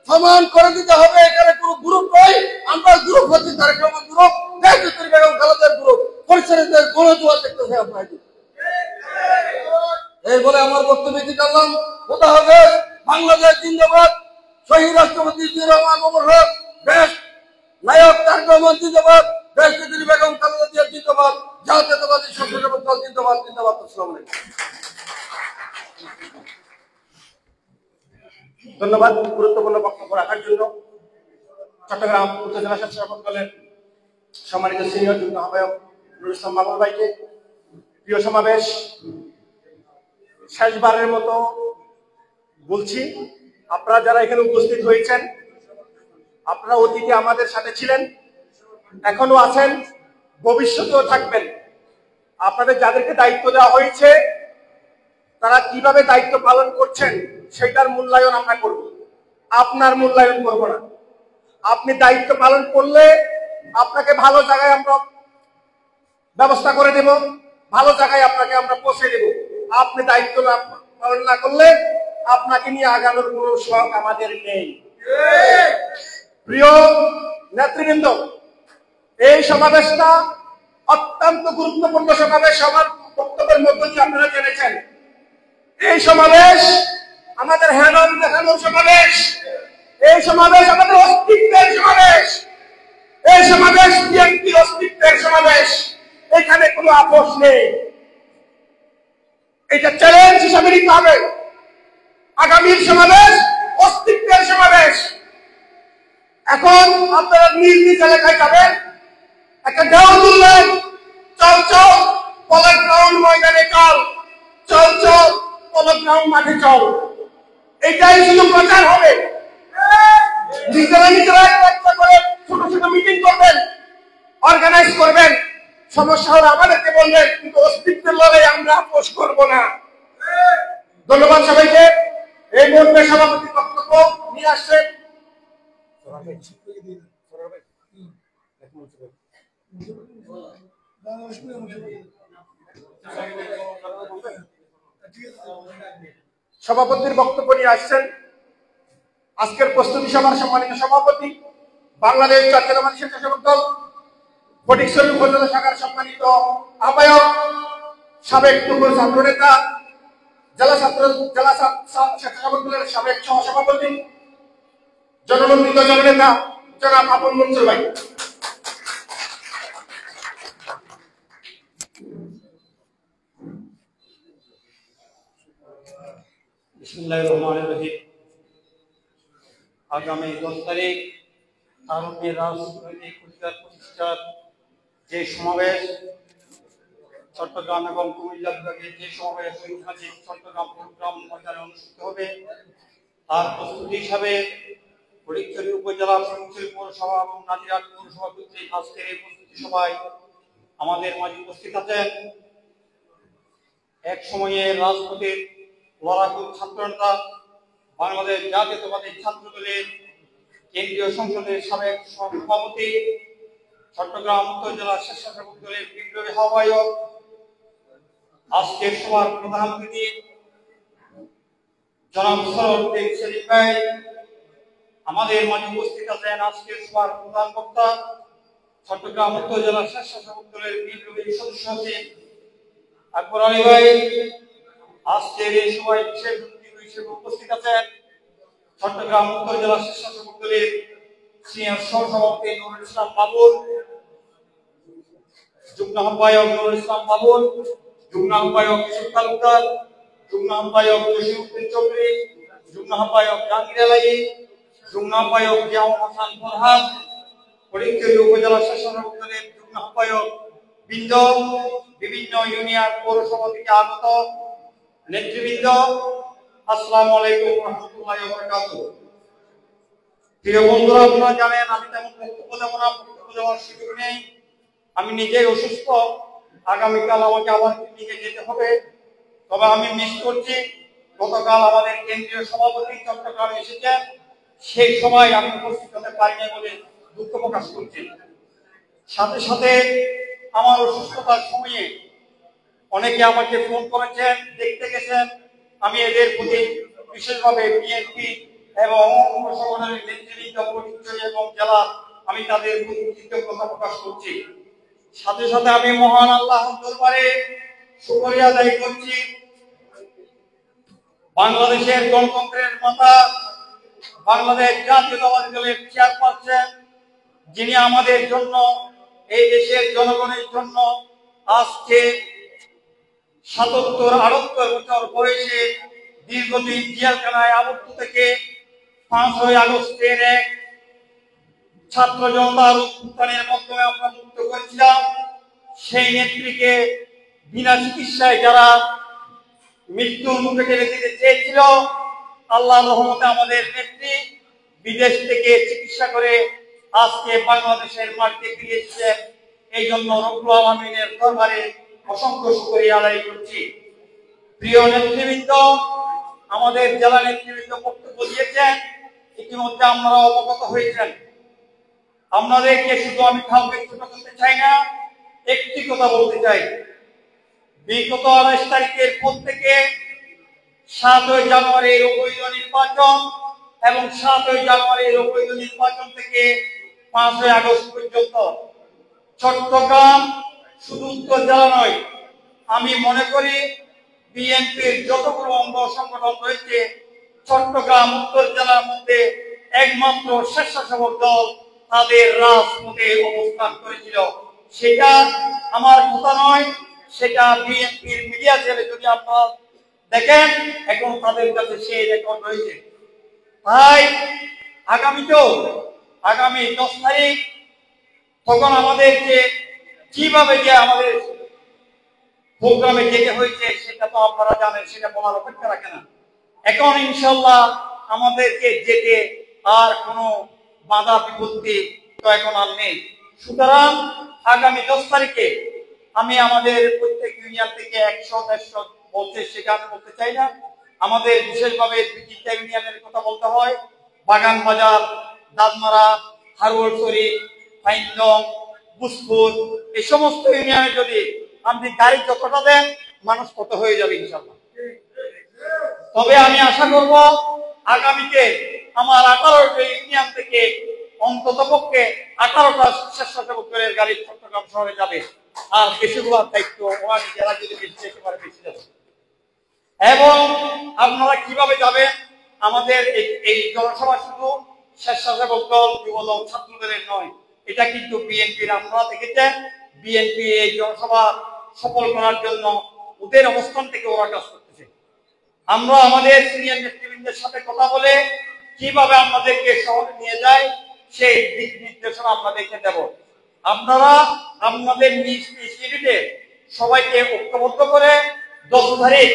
সমান করে দিতে হবে। এখানে কোনো গ্রুপ নয়, আমরা গ্রুপ হচ্ছি তারেক রহমান গ্রুপ, দেশনেত্রী বেগম খালেদার গ্রুপ, পরিচালিতের গণজোয়ার দেখতেছে আপনার। এই বলে আমার বক্তব্য দিতে চাইলাম। কথা হবে বাংলাদেশ জিন্দাবাদ, শহীদ রাষ্ট্রপতি জিয়াউর রহমান ওমর হক, দেশ নায়ক তারেক রহমান জিন্দাবাদ, দেশনেত্রী বেগম খালেদা জিয়া জিন্দাবাদ, জাতীয়তাবাদী স্বেচ্ছাসেবক দল জিন্দাবাদ, জিন্দাবাদ। আসসালামু আলাইকুম। ধন্যবাদ গুরুত্বপূর্ণ বক্তব্য রাখার জন্য চট্টগ্রাম উপজেলা স্বেচ্ছাসেবক দলের সম্মানিত সিনিয়র যুগ্ম আহ্বায়ক নুরুল ইসলাম মামুন ভাইকে। প্রিয় সমাবেশ, শেষবারের মতো বলছি, আপনারা যারা এখানে উপস্থিত হয়েছেন, আপনারা অতীতে আমাদের সাথে ছিলেন, এখনো আছেন, ভবিষ্যতেও থাকবেন। আপনাদের যাদেরকে দায়িত্ব দেওয়া হয়েছে তারা কিভাবে দায়িত্ব পালন করছেন সেটার মূল্যায়ন আমরা করব, আপনার মূল্যায়ন করব না। আপনি দায়িত্ব পালন করলে আপনাকে ভালো জায়গায় আমরা ব্যবস্থা করে দেব, ভালো জায়গায় আপনাকে আমরা পৌঁছে দেব। আপনি দায়িত্ব পালন না করলে আপনাকে নিয়ে আগানোর কোনো শখ আমাদের নেই। প্রিয় নেতৃবৃন্দ, এই সমাবেশটা অত্যন্ত গুরুত্বপূর্ণ সমাবেশ। আমার বক্তব্যের মধ্য দিয়ে আপনারা জেনেছেন, এই সমাবেশ আমাদের হ্যান্ডল দেখানোর সমাবেশ, এই সমাবেশ আমাদের অস্তিত্বের সমাবেশ, এই সমাবেশ বিএনপির অস্তিত্বের সমাবেশ। এখানে কোনো আপোষ নেই, এটা চ্যালেঞ্জ হিসাবে নিতে হবে। আগামীর সমাবেশ অস্তিত্বের সমাবেশ। এখন আপনারা নিজ নিজ এলাকায় যাবেন, একটা ঢেউ তুললেন, চল চল পলক গ্রাউন্ড ময়দানে চল, চল চল পলক গ্রাউন্ড মাঠে চল, এটাই শুধু প্রচার হবে। নিজেরা নিজেরা একটা করে ছোট ছোট মিটিং করবেন, অর্গানাইজ করবেন, সমস্যা হলে আমাদেরকে বলবেন, কিন্তু অস্তিত্বের লড়াই আমরা আপোষ করব না। ধন্যবাদ সবাইকে। এই মুহূর্তে সভাপতি বক্তব্য নিয়ে আসছেন সভাপতির বক্তব্য নিয়ে আসছেন আজকের প্রস্তুতি সভার সম্মানিত সভাপতি, বাংলাদেশ জাতীয়তাবাদী স্বেচ্ছাসেবক দল ফটিকছড়ি উপজেলা শাখার সম্মানিত আহ্বায়ক, সাবেক পূর্ব ছাত্র নেতা, জেলা স্বেচ্ছাসেবক দলের সাবেক সহসভাপতি, জনমন্ত্রিত জননেতা জনাব আপন মনসুর ভাই। বিসমিল্লাহির রহমানির রহিম। আগামী 10 তারিখ তারুণ্যের রাজনৈতিক অধিকার প্রতিষ্ঠার যে সমাবেশ চট্টগ্রাম এবং কুমিল্লা বিভাগে, যে সমাবেশ ঐতিহাসিক চট্টগ্রাম প্রোগ্রাম ময়দানে অনুষ্ঠিত হবে, তার প্রস্তুতি হিসাবে ফটিকছড়ি উপজেলা, ফটিকছড়ি পৌরসভা এবং নাজিরহাট পৌরসভা কর্তৃক আজকের এই প্রস্তুতি সভায় আমাদের মাঝে উপস্থিত আছেন এক সময়ে রাজপথের লড়াকু ছাত্রনেতা, বাংলাদেশ জাতীয়তাবাদী ছাত্র দলের কেন্দ্রীয় সংসদের সাবেক সভাপতি, চট্টগ্রাম উত্তর জেলা স্বেচ্ছাসেবক দলের বিপ্লবী আহ্বায়ক, আজকের সভার প্রধান অতিথি জনাব সরওয়ারউদ্দিন সেলিম ভাই। আমাদের মাঝে উপস্থিত আছেন আজকের সভার প্রধান বক্তা, চট্টগ্রাম উত্তর জেলা স্বেচ্ছাসেবক দলের বিপ্লবী সদস্য সচিব আকবর আলী ভাই। আজকের এই সভায় বিশেষ অতিথি হিসেবে উপস্থিত আছেন চট্টগ্রাম উত্তর জেলা স্বেচ্ছাসেবক দলের সিনিয়র সহসভাপতি নুরুল ইসলাম বাবুল, যুগ্ম আহ্বায়ক নুরুল ইসলাম বাবুল, যুগ্ম আহ্বায়ক ইসুফ তালুকদার, যুগ্ম আহ্বায়ক জসিমউদ্দিন চৌধুরী, যুগ্ম আহ্বায়ক জাহাঙ্গীর আলী, যুগ্ম আহ্বায়ক জিয়াউল হাসান ফরহাদ, ফটিকছড়ি উপজেলা স্বেচ্ছাসেবক দলের যুগ্ম আহ্বায়ক বৃন্দ, বিভিন্ন ইউনিয়ন পৌরসভা থেকে আগত নেতৃবৃন্দ, আসসালামু আলাইকুম ওয়া রাহমাতুল্লাহি ওয়া বারাকাতুহু। প্রিয় বন্ধুরা, আপনারা জানেন আমি তেমন বক্তব্য দেব না, বক্তব্য দেওয়ার সুযোগ নেই। আমি নিজেই অসুস্থ, আগামীকাল আমাকে আবার ক্লিনিকে যেতে হবে। তবে আমি মিস করছি, গতকাল আমাদের কেন্দ্রীয় সভাপতি চট্টগ্রামে এসেছেন, সেই সময় আমি উপস্থিত হতে পারিনি বলে দুঃখ প্রকাশ করছি। সাথে সাথে আমার অসুস্থতার সময়ে অনেকে আমাকে ফোন করেছেন, দেখতে গেছেন। আমি এদের প্রতি বিশেষভাবে বিএনপি এবং অন্য সংগঠনের নেতৃবৃন্দ ফটিকছড়ি এবং জেলা, আমি তাদের প্রতি কৃতজ্ঞতা প্রকাশ করছি। সাথে সাথে আমি মহান আল্লাহর দরবারে শুকরিয়া আদায় করছি, বাংলাদেশের গণতন্ত্রের মাতা, বাংলাদেশ জাতীয়তাবাদী দলের চেয়ারপারসন, যিনি আমাদের জন্য, এই দেশের জনগণের জন্য আজকে ৭৭-৭৮ বছর বয়সে দীর্ঘদিন জেলখানায় আবদ্ধ থেকে ৫ই আগস্টের এক ছাত্র জনতার উত্থানের মাধ্যমে আমরা মুক্ত করেছিলাম। সেই নেত্রীকে বিনা চিকিৎসায় যারা মৃত্যুর মুখে ঠেলে দিতে চেয়েছিল, আল্লাহর রহমতে আমাদের নেত্রী বিদেশ থেকে চিকিৎসা করে আজকে বাংলাদেশের মাটিতে ফিরে এসেছেন। এই জন্য রব্বুল আলামিনের দরবারে অসংখ্য শুকরিয়া আদায় করছি। প্রিয় নেতৃবৃন্দ, আমাদের জেলা নেতৃবৃন্দ বক্তব্য দিয়েছেন, ইতিমধ্যে আপনারা অবগত হয়েছেন। আপনাদেরকে শুধু আমি কাউকে ছোট করতে চাই না, একটি কথা বলতে চাই। বিগত ২৮ তারিখের পর থেকে ৭ই জানুয়ারির অবৈধ নির্বাচন এবং ৭ই জানুয়ারির অবৈধ নির্বাচন থেকে ৫ই আগস্ট পর্যন্ত চট্টগ্রাম শুধু উত্তর জেলা নয়, আমি মনে করি বিএনপির যতগুলো অঙ্গ সংগঠন রয়েছে চট্টগ্রাম উত্তর জেলার মধ্যে একমাত্র স্বেচ্ছাসেবক দল তাদের রাজপথে অবস্থান করেছিল। সেটা আমার কথা নয়, সেটা বিএনপির মিডিয়া চ্যানেলে যদি আপনারা দেখেন, এখন তাদের কাছে সেই রেকর্ড রয়েছে। তাই আগামী 10 তারিখ তখন আমাদেরকে কিভাবে যে আমাদের প্রোগ্রামে যেতে হয়েছে সেটা তো আপনারা জানেন, সেটা বলার অপেক্ষা রাখে না। এখন ইনশাল্লাহ আমাদেরকে যেতে আর কোনো বাধা বিপত্তি তো এখন আর নেই। সুতরাং আগামী 10 তারিখে আমি আমাদের প্রত্যেক ইউনিয়ন থেকে 100-150 বলতে, সেটা আমি বলতে চাই না। আমাদের বিশেষভাবে 2-3টা ইউনিয়নের কথা বলতে হয়, বাগান বাজার, দাদমারা, হারুয়ারছড়ি, ফাইনদং, বুসপুর, এই সমস্ত ইউনিয়নে যদি আপনি গাড়ি যতটা দেন, মানুষ কত হয়ে যাবে ইনশাআল্লাহ। তবে আমি আশা করব আগামীতে আমার 18টা ইউনিয়ন থেকে অন্ততপক্ষে 18টা স্বেচ্ছাসেবক দলের গাড়ি চট্টগ্রাম শহরে যাবে, আর বেশিরভাগ দায়িত্ব ওরা নিজেরা যদি বেশি একেবারে বেশি যাবে। এবং আপনারা কিভাবে যাবেন? আমাদের এই জনসভা শুধু স্বেচ্ছাসেবক দল, যুবদল, ছাত্রদলের নয়, এটা কিন্তু বিএনপির। আপনারা দেখেছেন বিএনপি এই জনসভা সফল করার জন্য ওদের অবস্থান থেকে ওরা কাজ করতেছে। আমরা আমাদের সিনিয়র নেতৃবৃন্দের সাথে কথা বলে কিভাবে আমাদেরকে শহরে নিয়ে যায় সেই দিক নির্দেশনা আপনাদেরকে দেব। আপনারা আপনাদের নিজ নিজ ইউনিটে সবাইকে ঐক্যবদ্ধ করে 10 তারিখ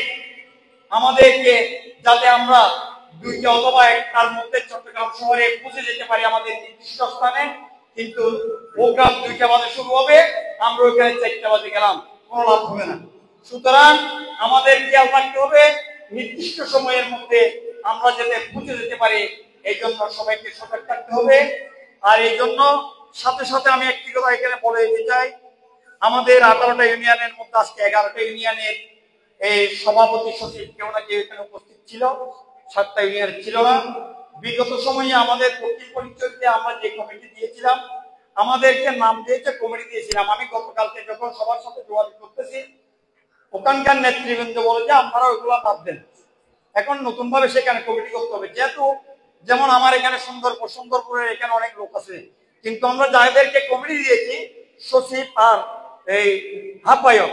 আমাদেরকে, যাতে আমরা 2টা অথবা 1টার মধ্যে চট্টগ্রাম শহরে পৌঁছে যেতে পারি আমাদের নির্দিষ্ট স্থানে। কিন্তু প্রোগ্রাম 2টা বাজে শুরু হবে, আমরা ওইখানে 4টা বাজে গেলাম, কোনো লাভ হবে না। সুতরাং আমাদের খেয়াল রাখতে হবে নির্দিষ্ট সময়ের মধ্যে আমরা যাতে পৌঁছে যেতে পারি, এই জন্য সবাইকে সজাগ থাকতে হবে। আর এই জন্য সাথে সাথে আমি একটি কথা এখানে বলে দিতে চাই, আমাদের 18টা ইউনিয়নের মধ্যে আজকে 11টা ইউনিয়নের এই সভাপতি সচিব কেউ না কেউ এখানে উপস্থিত ছিল, 7টা ইউনিয়ন ছিল না। বিগত সময়ে আমাদের দক্ষিণ পরিচয়তে আমরা যে কমিটি দিয়েছিলাম, আমাদেরকে নাম দিয়েছে কমিটি দিয়েছিলাম। আমি গতকালকে যখন সবার সাথে যোগাযোগ করতেছি, ওখানকার নেতৃবৃন্দ বলে যে আপনারা ওইগুলো বাদ দেন, এখন নতুন ভাবে সেখানে কমিটি করতে হবে। যেহেতু যেমন আমার এখানে সুন্দরপুরের এখানে অনেক লোক আছে, কিন্তু আমরা যাদেরকে কমিটি দিয়েছি সচিব আর এই আহ্বায়ক,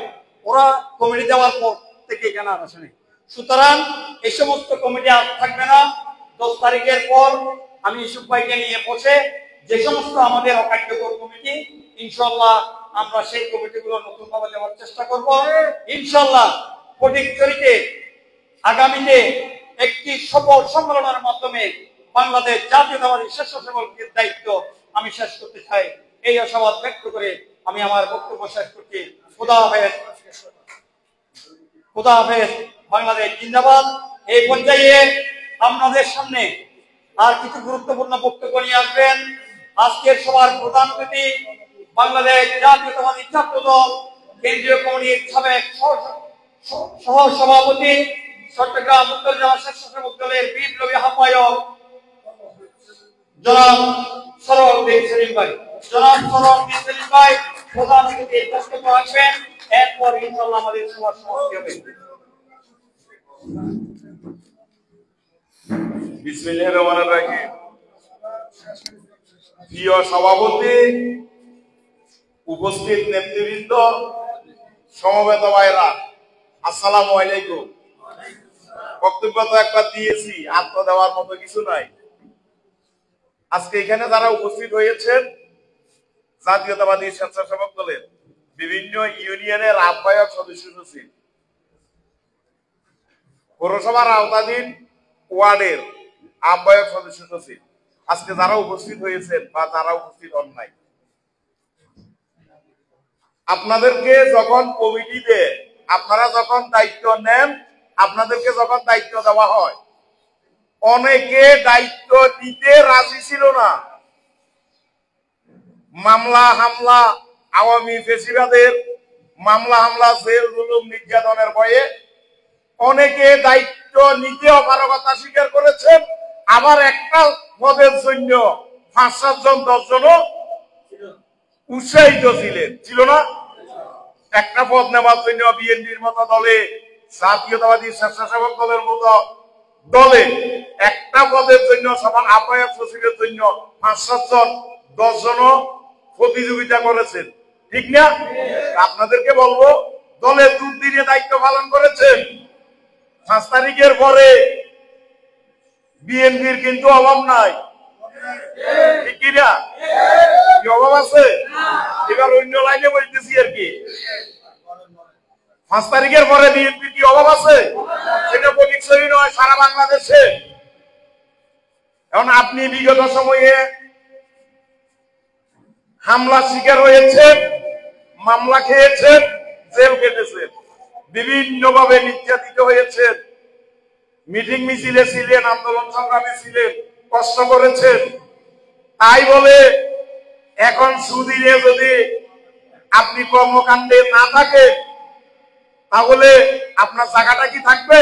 ওরা কমিটি দেওয়ার পর থেকে এখানে আর আসেনি। সুতরাং এই সমস্ত কমিটি আর থাকবে না। 10 তারিখের পর আমি ইসুফ ভাইকে নিয়ে বসে যে সমস্ত আমাদের অকার্যকর কমিটি, ইনশাল্লাহ আমরা সেই কমিটিগুলো নতুন ভাবে দেওয়ার চেষ্টা করব। ইনশাল্লাহ ফটিকছড়িতে আগামীতে একটি সফল সম্মেলনের মাধ্যমে বাংলাদেশ জাতীয়তাবাদী স্বেচ্ছাসেবকের দায়িত্ব আমি শেষ করতে চাই। এই আশাবাদ ব্যক্ত করে আমি আমার বক্তব্য শেষ করছি। খোদা হাফেজ। খোদা হাফেজ। বাংলাদেশ জিন্দাবাদ। এই পর্যায়ে আপনাদের সামনে আর কিছু গুরুত্বপূর্ণ বক্তব্য নিয়ে আসবেন আজকের সভার প্রধান অতিথি, বাংলাদেশ জাতীয়তাবাদী ছাত্রদল কেন্দ্রীয় কমিটির সাবেক সহ সভাপতি, চট্টগ্রাম উত্তর জেলা স্বেচ্ছাসেবক দলের বিপ্লবী আহ্বায়ক জনাব সরোয়ার উদ্দিন সেলিম ভাই। জনাব সরোয়ার উদ্দিন সেলিম ভাই প্রধান অতিথির বক্তব্য রাখবেন, এরপর ইনশাআল্লাহ আমাদের সভার সমাপ্তি হবে। বিসমিল্লাহির রহমানির রহিম। প্রিয় সভাপতি, উপস্থিত নেতৃবৃন্দ, সমবেত ভাইরা, আসসালামু আলাইকুম। বক্তব্য তো একবার দিয়েছি, আর তো দেওয়ার মতো কিছু নাই। আজকে এখানে যারা উপস্থিত হয়েছেন জাতীয়তাবাদী স্বেচ্ছাসেবক দলের বিভিন্ন ইউনিয়নের আহ্বায়ক, সদস্য সচিব, পৌরসভার আওতাধীন ওয়ার্ডের আহ্বায়ক, সদস্য সচিব, আজকে যারা উপস্থিত হয়েছেন বা যারা উপস্থিত হন নাই, আপনাদেরকে যখন কমিটিতে আপনারা যখন দায়িত্ব নেন, আপনাদেরকে যখন দায়িত্ব দেওয়া হয়, অনেকে দায়িত্ব দিতে রাজি ছিল না। মামলা হামলা, আওয়ামী ফেসিবাদের মামলা হামলা, জেল জুলুম নির্যাতনের ভয়ে অনেকে দায়িত্ব নিতে অপারগতা স্বীকার করেছেন। আবার একটা পদের জন্য 5-7 জন 10 জনও উৎসাহিত ছিল না। একটা পদ নেওয়ার জন্য বিএনপির মতো দলে, জাতীয়তাবাদী স্বেচ্ছাসেবক দলের মতো দলে একটা পদের জন্য সবার আহ্বায়ক সচিবের জন্য 5-7 জন 10 জনও প্রতিযোগিতা করেছেন, ঠিক না? আপনাদেরকে বলবো, দলে দুর্দিনে দায়িত্ব পালন করেছেন। 5 তারিখের পরে বিএনপির কিন্তু অভাব নাই, ঠিক কিনা? কি অভাব আছে? এবার অন্য লাইনে বলতেছি আর কি। 5 তারিখের পরে বিএনপির কি অভাব আছে? সেটা ফটিকছড়ি নয়, সারা বাংলাদেশে। এখন আপনি বিগত সময়ে হামলা শিকার হয়েছেন, মামলা খেয়েছেন, জেল কেটেছেন, বিভিন্ন ভাবে নির্যাতিত হয়েছেন, মিটিং মিছিলে ছিলেন, আন্দোলন সংগ্রামে ছিলেন, কষ্ট করেছেন। তাই বলে এখন সুদিনে যদি আপনি কর্মকাণ্ডে না থাকেন, তাহলে আপনার জায়গাটা কি থাকবে?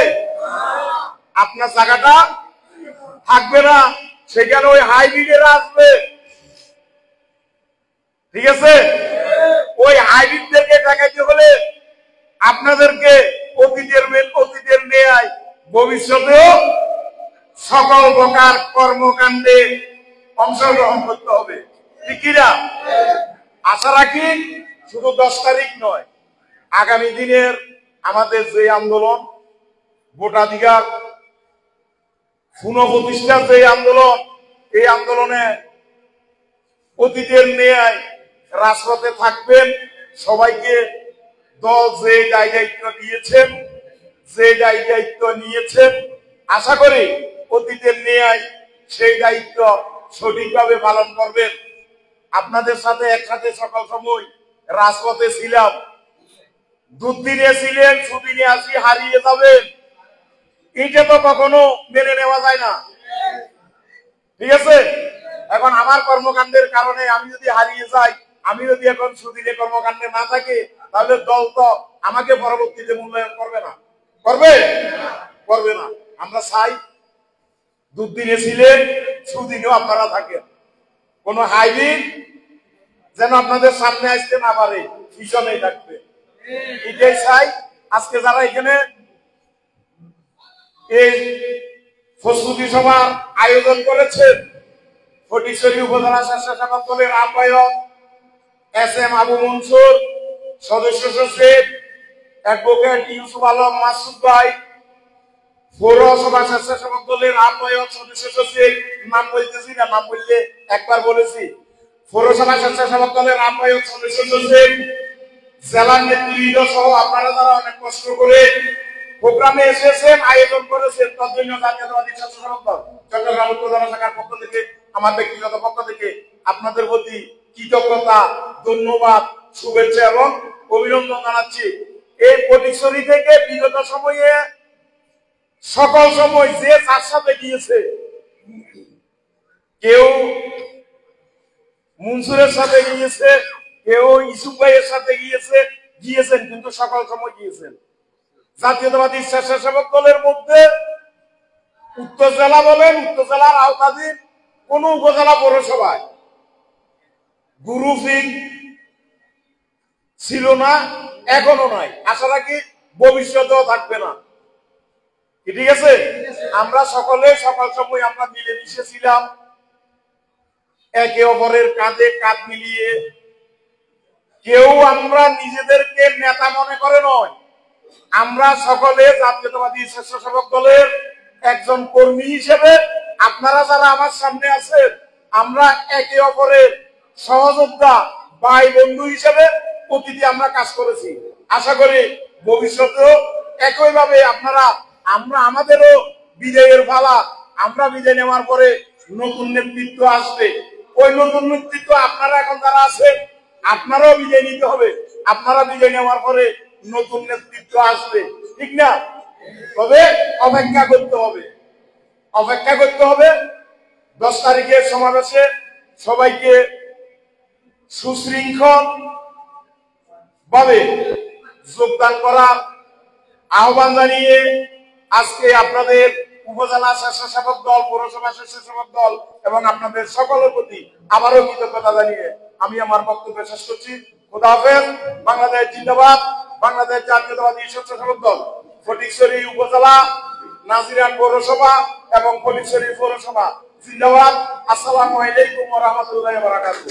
আপনার জায়গাটা থাকবে না। সেখানে ওই হাইব্রিডেরা আসবে, ঠিক আছে? ওই হাইব্রিডদেরকে ঠেকাইতে হলে আপনাদেরকে অতীতের ন্যায় ভবিষ্যতেও সকল প্রকার কর্মকাণ্ডে অংশগ্রহণ করতে হবে, ঠিক কিনা? আশা রাখি শুধু 10 তারিখ নয়, আগামী দিনের আমাদের যে আন্দোলন, ভোটাধিকার পুনঃপ্রতিষ্ঠার যে আন্দোলন, এই আন্দোলনে অতীতের ন্যায় রাজপথে থাকবেন। সবাইকে দল যে দায়িত্ব নিয়েছেন, আশা করি অতীতের ন্যায় সেই দায়িত্ব সঠিকভাবে পালন করবেন। আপনাদের সাথে একসাথে সকল সময় রাজপথে ছিলাম, দুদিনে ছিলেন, সুদিনে আসি হারিয়ে যাবেন, এটা তো কখনো মেনে নেওয়া যায় না, ঠিক আছে? এখন আমার কর্মকাণ্ডের কারণে আমি যদি হারিয়ে যাই, আমি যদি এখন সুদিনে কর্মকাণ্ডে না থাকি, তাহলে দল তো আমাকে পরবর্তীতে মূল্যায়ন করবে না, করবে না। আমরা চাই দুদিনে ছিলেন, সুদিনেও আপনারা থাকেন, কোন হাইব্রিড যেন আপনাদের সামনে আসতে না পারে, পিছনে থাকবে, এটাই চাই। আজকে যারা এখানে এই প্রস্তুতি সভার আয়োজন করেছেন, ফটিকছড়ি উপজেলা স্বেচ্ছাসেবক দলের আহ্বায়ক SM আবু মনসুর, সদস্য সচিব অ্যাডভোকেট ইউসুফ আলম মাসুদ ভাই, পৌরসভা স্বেচ্ছাসেবক দলের আহ্বায়ক সদস্য সচিব, নাম বলতেছি না, নাম বললে একবার বলেছি, পৌরসভা স্বেচ্ছাসেবক দলের আহ্বায়ক সদস্য সচিব, জেলার নেতৃবৃন্দ সহ আপনারা যারা অনেক কষ্ট করে প্রোগ্রামে এসেছেন, আয়োজন করেছেন, তার জন্য জাতীয়তাবাদী স্বেচ্ছাসেবক দল চট্টগ্রাম উপজেলা শাখার পক্ষ থেকে, আমার ব্যক্তিগত পক্ষ থেকে আপনাদের প্রতি কৃতজ্ঞতা, ধন্যবাদ, শুভেচ্ছা এবং অভিনন্দন জানাচ্ছি। এই ফটিকছড়ি থেকে বিগত সময়ে সকল সময় যে যার সাথে গিয়েছে, কেউ মনসুরের সাথে গিয়েছে, কেউ ইসুফ ভাইয়ের সাথে গিয়েছেন, কিন্তু সকল সময় গিয়েছেন। জাতীয়তাবাদী স্বেচ্ছাসেবক দলের মধ্যে উত্তর জেলা বলেন, উত্তর জেলার আওতাধীন কোন উপজেলা পৌরসভায় গ্রুপিং ছিল না, এখনো নাই, আশা রাখি ভবিষ্যতেও থাকবে না, ঠিক আছে? আমরা সকলে সকল সময় আমরা মিলেমিশে ছিলাম, একে অপরের কাঁধে কাঁধ মিলিয়ে, কেউ আমরা নিজেদেরকে নেতা মনে করে নয়, আমরা সকলে জাতীয়তাবাদী স্বেচ্ছাসেবক দলের একজন কর্মী হিসেবে, আপনারা যারা আমার সামনে আছেন, আমরা একে অপরের সহযোদ্ধা, ভাই বন্ধু হিসেবে অতীতে আমরা কাজ করেছি। আশা করি ভবিষ্যতেও একইভাবে আমরা আমাদেরও বিজয়ের পালা, আমরা বিজয় নেওয়ার পরে নতুন নেতৃত্ব আসবে, ওই নতুন নেতৃত্ব আপনারা এখন যারা আছেন, আপনারাও বিজয় নিতে হবে, আপনারা বিজয় নেওয়ার পরে নতুন নেতৃত্ব আসবে, ঠিক না? তবে অপেক্ষা করতে হবে। 10 তারিখের সমাবেশে সবাইকে সুশৃঙ্খল ভাবে যোগদান করার আহ্বান জানিয়ে আজকে আপনাদের উপজেলা স্বেচ্ছাসেবক দল, পৌরসভা স্বেচ্ছাসেবক দল এবং আপনাদের সকলের প্রতি আবারও কৃতজ্ঞতা জানিয়ে আমি আমার বক্তব্য শেষ করছি। খোদা হাফেজ। বাংলাদেশ জিন্দাবাদ। বাংলাদেশ জাতীয়তাবাদী স্বেচ্ছাসেবক দল, ফটিকছড়ি উপজেলা, নাজিরান পৌরসভা এবং ফটিকছড়ি পৌরসভা জিন্দাবাদ। আসসালামু আলাইকুম ওয়া রাহমাতুল্লাহি ওয়া বারাকাতুহু।